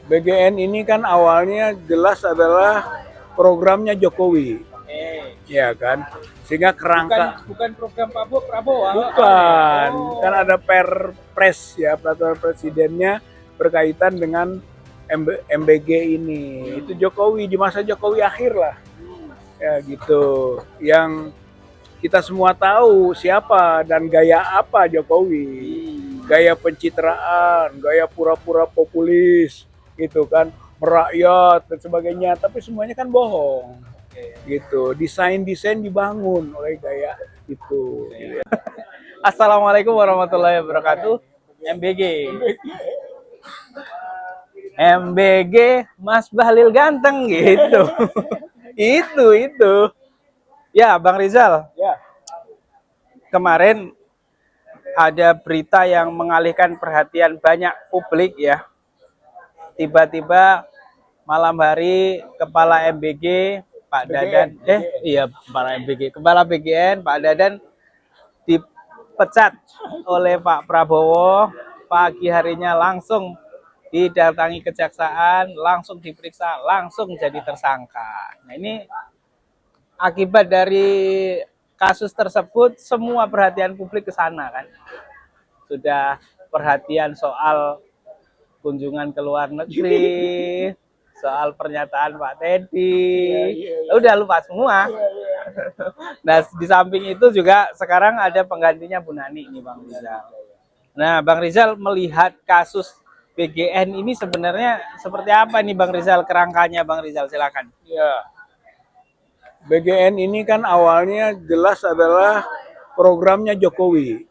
BGN ini kan awalnya jelas adalah programnya Jokowi, ya kan? Sehingga kerangka bukan program Prabowo. bukan, kan ada Perpres ya, peraturan presidennya berkaitan dengan MBG ini. Itu Jokowi di masa Jokowi akhir lah, ya gitu. Yang kita semua tahu siapa dan gaya apa Jokowi. Gaya pencitraan, gaya pura-pura populis, gitu kan, merakyat dan sebagainya. Tapi semuanya kan bohong, gitu. Desain dibangun oleh gaya itu. Assalamualaikum warahmatullahi wabarakatuh. MBG Mas Bahlil ganteng gitu. itu. Ya, Bang Rizal. Ya. Kemarin ada berita yang mengalihkan perhatian banyak publik ya. Tiba-tiba malam hari Kepala MBG Pak Dadan, Kepala BGN Pak Dadan dipecat oleh Pak Prabowo. Pagi harinya langsung didatangi kejaksaan, langsung diperiksa, langsung jadi tersangka. Nah, ini akibat dari kasus tersebut semua perhatian publik ke sana kan. Sudah perhatian soal kunjungan ke luar negeri, soal pernyataan Pak Teddy, udah lupa semua. Nah, di samping itu juga sekarang ada penggantinya Bu Nani nih Bang Rizal. Nah, Bang Rizal melihat kasus BGN ini sebenarnya seperti apa nih Bang Rizal, kerangkanya Bang Rizal, silakan. Ya. BGN ini kan awalnya jelas adalah programnya Jokowi,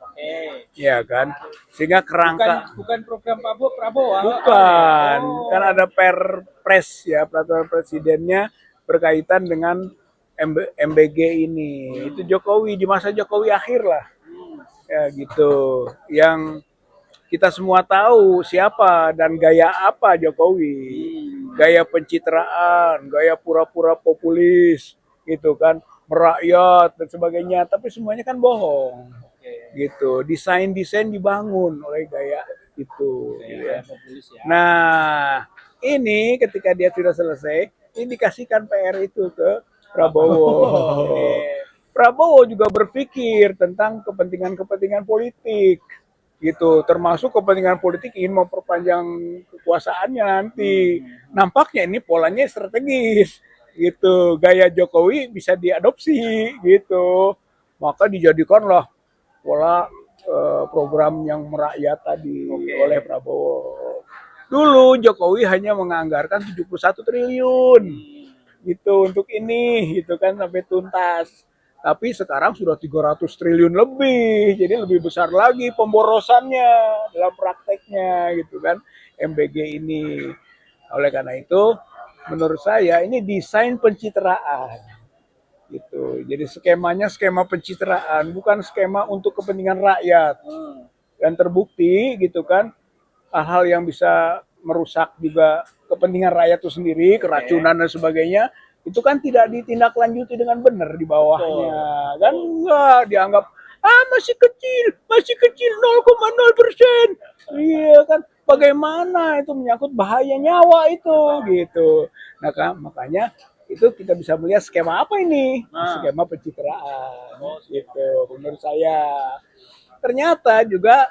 ya kan? Sehingga kerangka bukan program Prabowo. bukan, kan ada Perpres ya, peraturan presidennya berkaitan dengan MBG ini. Itu Jokowi di masa Jokowi akhir lah, ya gitu. Yang kita semua tahu siapa dan gaya apa Jokowi. Gaya pencitraan, gaya pura-pura populis, gitu kan, merakyat dan sebagainya. Tapi semuanya kan bohong, gitu. Desain dibangun oleh gaya itu. Ya. Nah, ini ketika dia sudah selesai, ini dikasihkan PR itu ke Prabowo. Prabowo juga berpikir tentang kepentingan-kepentingan politik, gitu, termasuk kepentingan politik ingin memperpanjang kekuasaannya nanti. Nampaknya ini polanya strategis, gitu. Gaya Jokowi bisa diadopsi, gitu. Maka dijadikanlah pola program yang merakyat tadi oleh Prabowo. Dulu Jokowi hanya menganggarkan 71 triliun gitu untuk ini, gitu kan, sampai tuntas. Tapi sekarang sudah 300 triliun lebih, jadi lebih besar lagi pemborosannya dalam prakteknya, gitu kan, MBG ini. Oleh karena itu, menurut saya ini desain pencitraan, gitu. Jadi skemanya skema pencitraan, bukan skema untuk kepentingan rakyat. Dan terbukti, gitu kan, hal-hal yang bisa merusak juga kepentingan rakyat itu sendiri, keracunan dan sebagainya, itu kan tidak ditindaklanjuti dengan benar di bawahnya. Kan enggak, dianggap masih kecil 0,0%. Iya kan, bagaimana itu menyangkut bahaya nyawa itu, gitu. Nah kan, makanya itu kita bisa melihat skema apa ini, skema pencitraan, gitu. Menurut saya, ternyata juga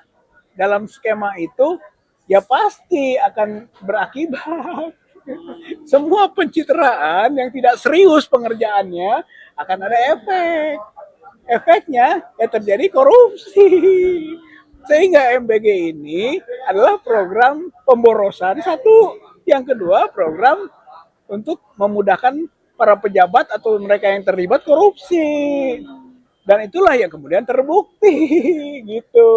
dalam skema itu ya pasti akan berakibat. Semua pencitraan yang tidak serius pengerjaannya akan ada efek. Efeknya ya terjadi korupsi. Sehingga MBG ini adalah program pemborosan satu. Yang kedua, program untuk memudahkan para pejabat atau mereka yang terlibat korupsi. Dan itulah yang kemudian terbukti, gitu.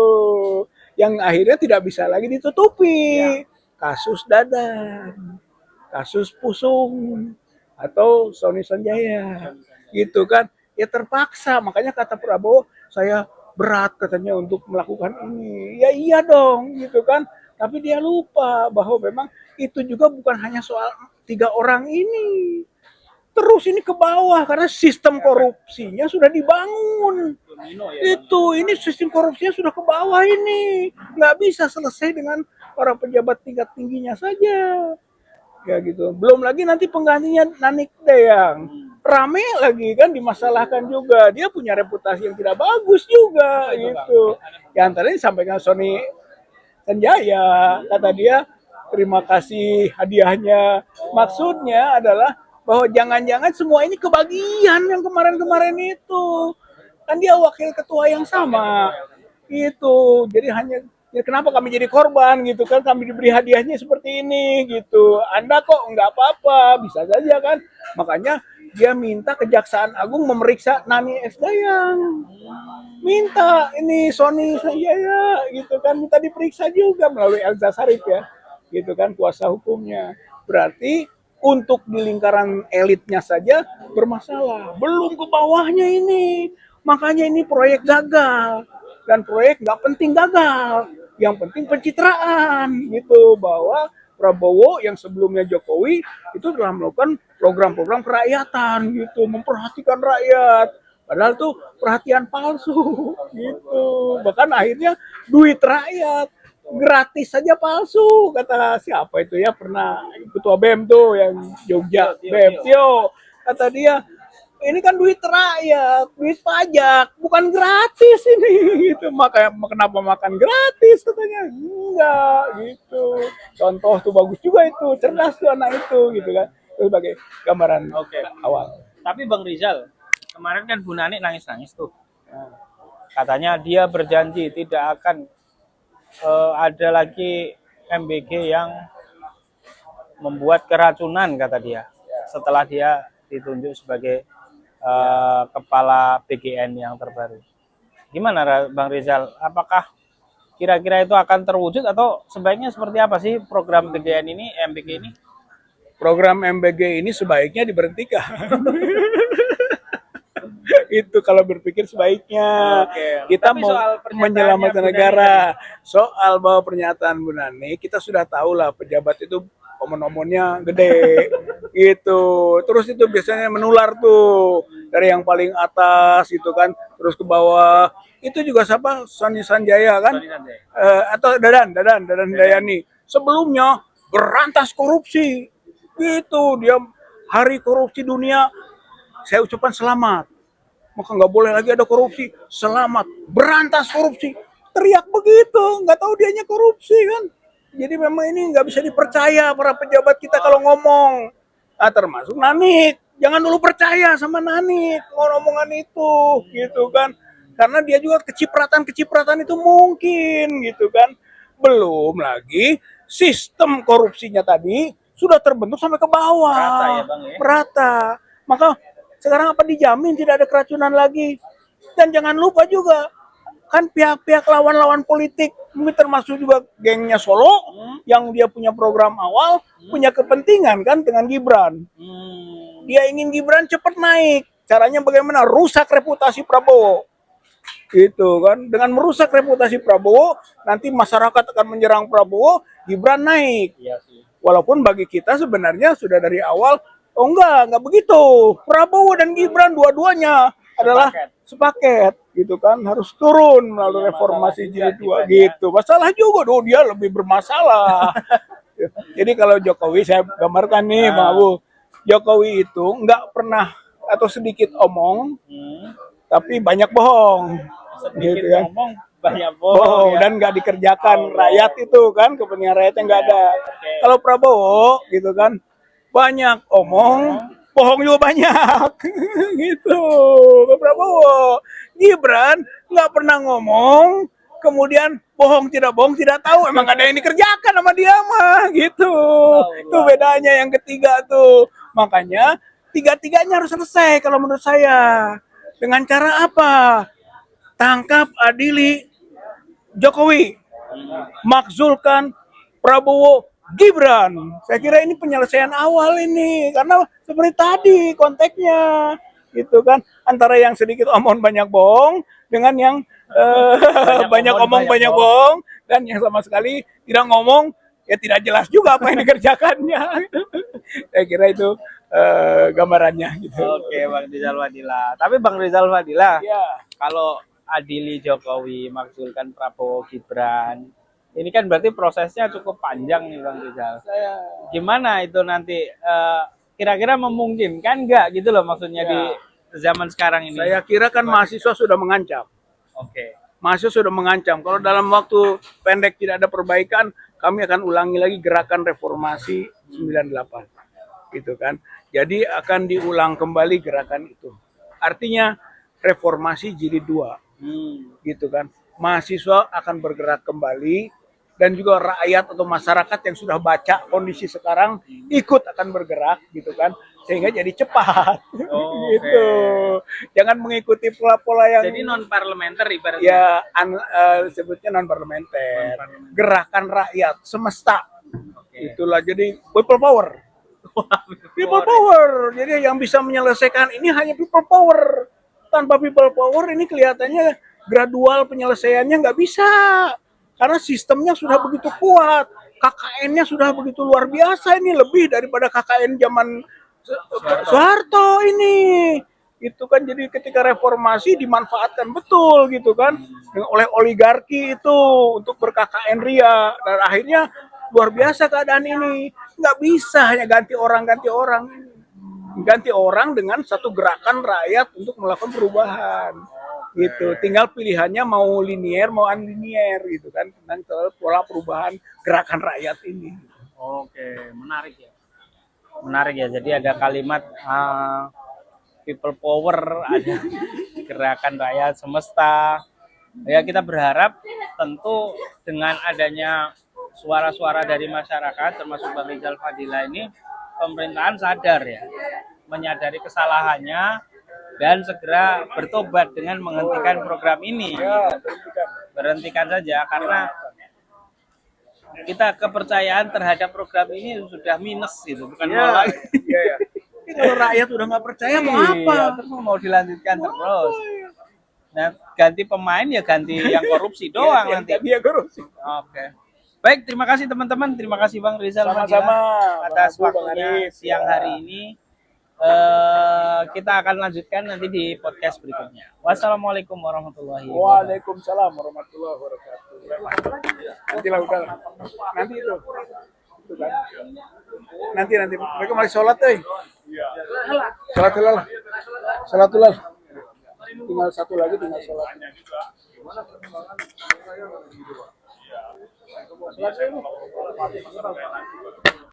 Yang akhirnya tidak bisa lagi ditutupi. Kasus Dadan, kasus Pusung, atau Sony Sanjaya, gitu kan. Ya terpaksa, makanya kata Prabowo, saya berat katanya untuk melakukan ini. Ya iya dong, gitu kan. Tapi dia lupa bahwa memang itu juga bukan hanya soal 3 orang ini. Terus ini ke bawah karena sistem korupsinya sudah dibangun. Itu, ini sistem korupsinya sudah ke bawah ini. Nggak bisa selesai dengan para pejabat tingkat tingginya saja. Ya gitu. Belum lagi nanti penggantinya Nanik Deyang. Rame lagi kan dimasalahkan juga. Dia punya reputasi yang tidak bagus juga gitu. Yang tadi disampaikan Sony Sanjaya, kata dia terima kasih hadiahnya. Maksudnya adalah bahwa jangan-jangan semua ini kebagian yang kemarin-kemarin itu. Kan dia wakil ketua yang sama. Itu. Jadi hanya ya kenapa kami jadi korban gitu kan, kami diberi hadiahnya seperti ini gitu, Anda kok nggak apa-apa, bisa saja kan. Makanya dia minta Kejaksaan Agung memeriksa Nani S. Dayang, minta ini Sony saya gitu kan, minta diperiksa juga melalui Elza Sarif ya gitu kan, kuasa hukumnya. Berarti untuk di lingkaran elitnya saja bermasalah, belum ke bawahnya ini. Makanya ini proyek gagal, dan proyek nggak penting gagal, yang penting pencitraan gitu, bahwa Prabowo yang sebelumnya Jokowi itu telah melakukan program-program kerakyatan gitu, memperhatikan rakyat, padahal tuh perhatian palsu gitu. Bahkan akhirnya duit rakyat gratis saja palsu, kata siapa itu ya, pernah ketua BEM tuh yang Jogja, BEM Tio, kata dia ini kan duit rakyat, duit pajak, bukan gratis ini gitu. Makanya kenapa makan gratis katanya? Enggak gitu. Contoh tuh bagus juga itu, cerdas tuh anak itu gitu kan. Itu sebagai gambaran awal. Tapi Bang Rizal, kemarin kan Bu Nani nangis-nangis tuh. Katanya dia berjanji tidak akan ada lagi MBG yang membuat keracunan, kata dia. Setelah dia ditunjuk sebagai kepala BGN yang terbaru. Gimana Bang Rizal? Apakah kira-kira itu akan terwujud atau sebaiknya seperti apa sih program BGN ini, MBG ini? Program MBG ini sebaiknya diberhentikan. Itu kalau berpikir sebaiknya. Kita Tapi mau menyelamatkan negara. Soal bahwa pernyataan Bu Nani, kita sudah tahu lah pejabat itu omon-omonnya gede gitu. Terus itu biasanya menular tuh dari yang paling atas gitu kan, terus ke bawah. Itu juga siapa? Sony Sanjaya kan? Atau Dadan Dayani. Sebelumnya berantas korupsi. Gitu, dia hari korupsi dunia, saya ucapkan selamat. Maka nggak boleh lagi ada korupsi. Selamat, berantas korupsi. Teriak begitu, nggak tahu dianya korupsi kan. Jadi memang ini nggak bisa dipercaya para pejabat kita kalau ngomong. Ah, termasuk Nanik. Jangan dulu percaya sama Nanik ngomong-ngomongan itu, gitu kan. Karena dia juga kecipratan-kecipratan itu mungkin, gitu kan. Belum lagi sistem korupsinya tadi sudah terbentuk sampai ke bawah. Merata ya Bang ya? Merata. Maka sekarang apa dijamin tidak ada keracunan lagi? Dan jangan lupa juga, kan pihak-pihak lawan-lawan politik, mungkin termasuk juga gengnya Solo, yang dia punya program awal, punya kepentingan kan dengan Gibran. Dia ingin Gibran cepat naik. Caranya bagaimana? Rusak reputasi Prabowo. Gitu kan. Dengan merusak reputasi Prabowo, nanti masyarakat akan menyerang Prabowo, Gibran naik. Iya sih. Walaupun bagi kita sebenarnya sudah dari awal, oh enggak begitu. Prabowo dan Gibran dua-duanya adalah sepaket gitu kan, harus turun melalui reformasi jilid 2 gitu. Masalah juga dong, dia lebih bermasalah. Jadi kalau Jokowi, saya gambarkan nih Bang Abu, Jokowi itu enggak pernah atau sedikit omong, tapi banyak bohong. Sedikit Gitu kan. ngomong banyak bohong ya. Dan nggak dikerjakan rakyat itu kan, kepentingan rakyatnya nggak ada. Kalau Prabowo gitu kan, banyak omong, bohong juga banyak. Gitu. Prabowo. Gibran nggak pernah ngomong, kemudian bohong tidak tahu, emang gak ada yang dikerjakan sama dia mah gitu. Itu bedanya yang ketiga tuh. Makanya tiga-tiganya harus selesai kalau menurut saya. Dengan cara apa? Tangkap, adili Jokowi, makzulkan Prabowo, Gibran. Saya kira ini penyelesaian awal ini, karena seperti tadi konteksnya, gitu kan, antara yang sedikit omong banyak bohong dengan yang banyak omong banyak bohong, dan yang sama sekali tidak ngomong, ya tidak jelas juga apa yang dikerjakannya. Saya kira itu gambarannya gitu. Oke, Bang Rizal Fadila. Tapi Bang Rizal Fadila, Ya. kalau adili Jokowi, makzulkan Prabowo Gibran, Ini kan berarti prosesnya cukup panjang nih Bang Rizal. Saya Gimana itu nanti kira-kira memungkinkan nggak gitu loh maksudnya Ya. di zaman sekarang ini? saya kira kan mahasiswa sudah mengancam. Oke. Mahasiswa sudah mengancam. Kalau dalam waktu pendek tidak ada perbaikan, kami akan ulangi lagi gerakan reformasi 98. Gitu kan. Jadi akan diulang kembali gerakan itu. Artinya reformasi jilid 2. Gitu kan. Mahasiswa akan bergerak kembali dan juga rakyat atau masyarakat yang sudah baca kondisi sekarang ikut akan bergerak gitu kan sehingga jadi cepat gitu. Jangan mengikuti pola-pola yang Jadi non parlementer ibaratnya. ya sebutnya non parlementer, gerakan rakyat semesta. Itulah jadi people power. People power. Jadi yang bisa menyelesaikan ini hanya people power. Tanpa people power ini kelihatannya gradual penyelesaiannya nggak bisa. Karena sistemnya sudah begitu kuat. KKN-nya sudah begitu luar biasa ini. Lebih daripada KKN zaman Soeharto ini. Itu kan jadi ketika reformasi dimanfaatkan betul gitu kan. Oleh oligarki itu untuk ber-KKN ria. Dan akhirnya luar biasa keadaan ini. Nggak bisa hanya ganti orang. Ganti orang dengan satu gerakan rakyat untuk melakukan perubahan gitu. Tinggal pilihannya mau linier mau unlinier gitu kan tentang pola perubahan gerakan rakyat ini. Oke, menarik ya. Menarik ya. Jadi ada kalimat people power, ada gerakan rakyat semesta. Ya kita berharap tentu dengan adanya suara-suara dari masyarakat termasuk Bang Rizal Fadila ini, pemerintahan sadar ya, menyadari kesalahannya dan segera bertobat dengan menghentikan program ini. Ya, Berhentikan saja karena kita kepercayaan terhadap program ini sudah minus gitu, bukan mau lagi. Iya. Ini kalau rakyat udah nggak percaya mau apa? Iya, terus mau dilanjutkan terus. Nah, ganti pemain ya ganti yang korupsi doang nanti. Dia korupsi. Oke. Baik, terima kasih teman-teman. Terima kasih Bang Rizal Sama-sama, Fadila atas Bang Abu, waktunya Bang Arif. siang hari ini. Kita akan lanjutkan nanti di podcast berikutnya. Wassalamualaikum warahmatullahi wabarakatuh. Waalaikumsalam warahmatullahi wabarakatuh. Nanti lah udah. Nanti itu. Itu kan. Nanti mereka masih sholat sholat lah. Tinggal satu lagi tinggal sholat. Sholat